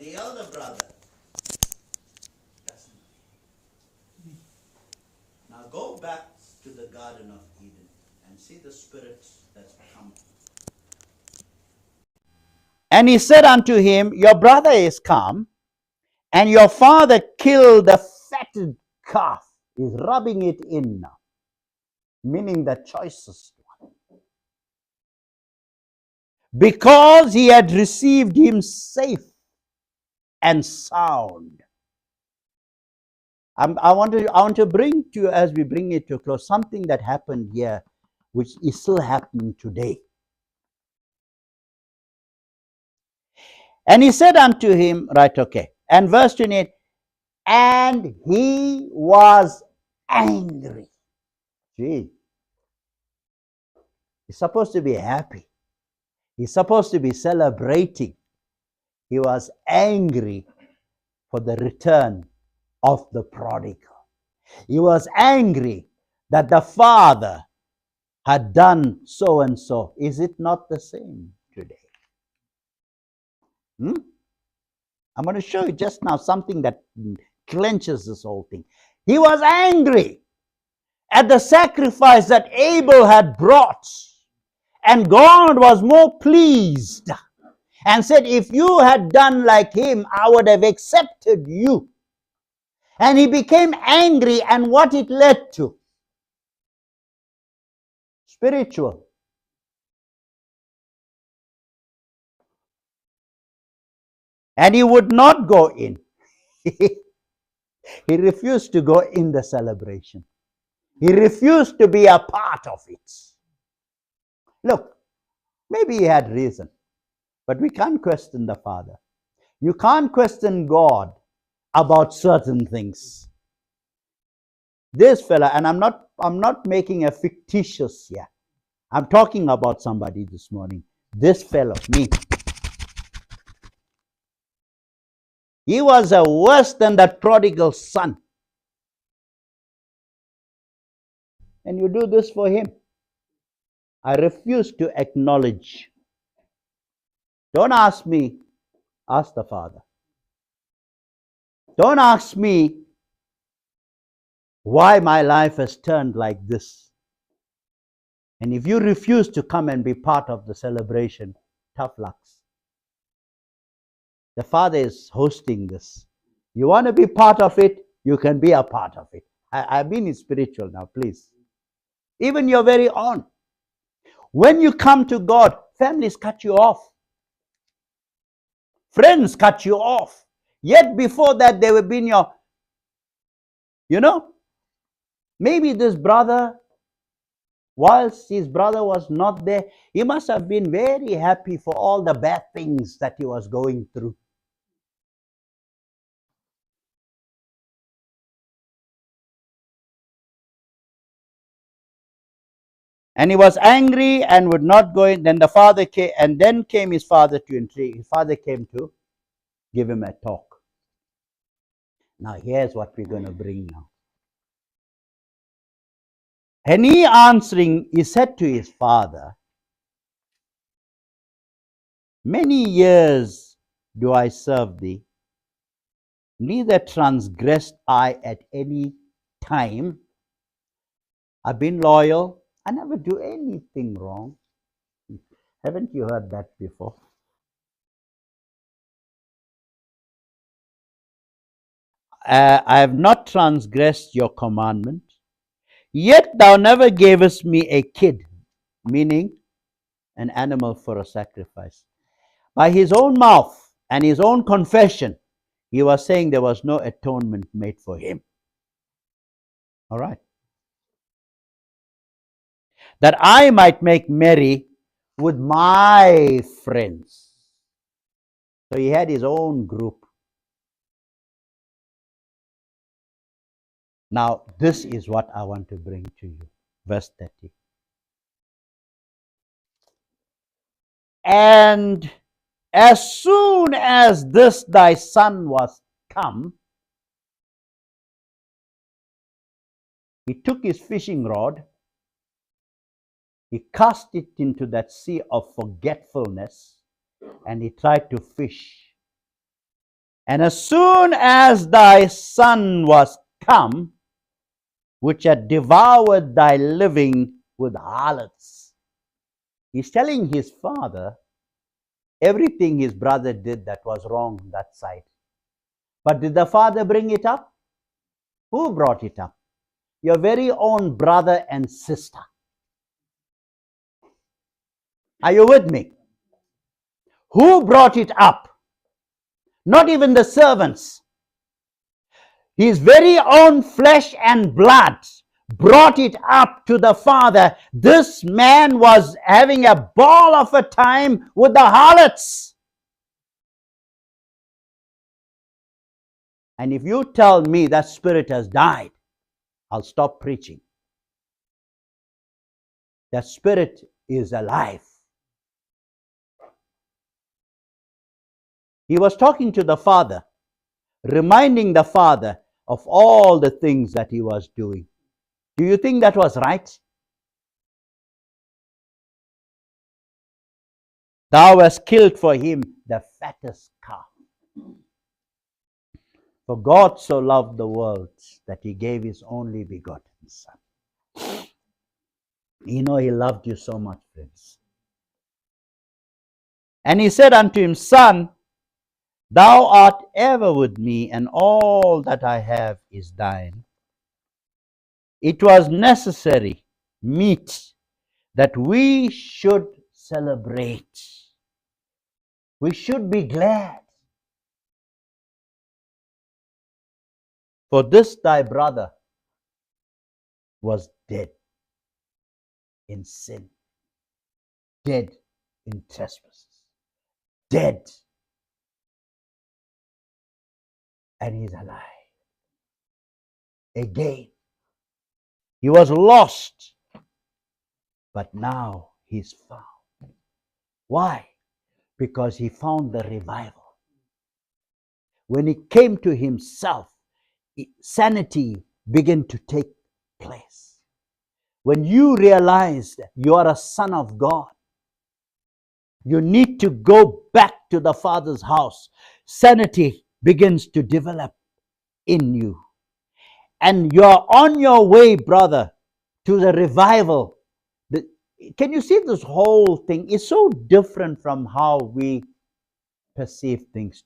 the elder brother doesn't. Now go back to the Garden of Eden and see the spirits that come. And he said unto him, your brother is come, and your father killed the fatted calf. He's rubbing it in now, meaning the choicest one. Because he had received him safe and sound. I want to bring to you, as we bring it to a close, something that happened here, which is still happening today. And he said unto him, right, okay, and verse 28, and he was angry. Gee, he's supposed to be happy. He's supposed to be celebrating. He was angry for the return of the prodigal. He was angry that the father had done so and so. Is it not the same today? I'm going to show you just now something that clenches this whole thing. He was angry at the sacrifice that Abel had brought, and God was more pleased and said, if you had done like him, I would have accepted you. And he became angry, and what it led to? Spiritual. And he would not go in. He refused to go in the celebration. He refused to be a part of it. Look, maybe he had reason, but we can't question the Father. You can't question God about certain things. This fella, and I'm not making a fictitious here. I'm talking about somebody this morning. This fellow, me. He was worse than that prodigal son. And you do this for him. I refuse to acknowledge. Don't ask me, ask the Father. Don't ask me why my life has turned like this. And if you refuse to come and be part of the celebration, tough luck. The Father is hosting this. You want to be part of it, you can be a part of it. I mean it's spiritual now, please. Even your very own. When you come to God, families cut you off. Friends cut you off. Yet before that, they have been your, maybe this brother, whilst his brother was not there, he must have been very happy for all the bad things that he was going through. And he was angry and would not go in. Then the father came, and then came his father to entreat. His father came to give him a talk. Now here's what we're going to bring now. And he answering, he said to his father, many years do I serve thee, neither transgressed I at any time. I've been loyal. I never do anything wrong. Haven't you heard that before? I have not transgressed your commandment. Yet thou never gavest me a kid, meaning an animal for a sacrifice. By his own mouth and his own confession, he was saying there was no atonement made for him. All right. That I might make merry with my friends. So he had his own group. Now, this is what I want to bring to you. Verse 30. And as soon as this thy son was come, he took his fishing rod, he cast it into that sea of forgetfulness, and he tried to fish. And as soon as thy son was come, which had devoured thy living with harlots. He's telling his father everything his brother did that was wrong that side. But did the father bring it up? Who brought it up? Your very own brother and sister. Are you with me? Who brought it up? Not even the servants. His very own flesh and blood brought it up to the father. This man was having a ball of a time with the harlots. And if you tell me that spirit has died, I'll stop preaching. That spirit is alive. He was talking to the father, reminding the father of all the things that he was doing. Do you think that was right? Thou hast killed for him the fattest calf. For God so loved the world that he gave his only begotten Son. You know, he loved you so much, friends. And he said unto him, Son, thou art ever with me, and all that I have is thine. It was necessary, meet, that we should celebrate. We should be glad. For this thy brother was dead in sin, dead in trespasses, dead, and he's alive. Again, he was lost, but now he's found. Why? Because he found the revival. When he came to himself, sanity began to take place. When you realize that you are a son of God, you need to go back to the Father's house. Sanity begins to develop in you. And you're on your way, brother, to the revival. Can you see this whole thing is so different from how we perceive things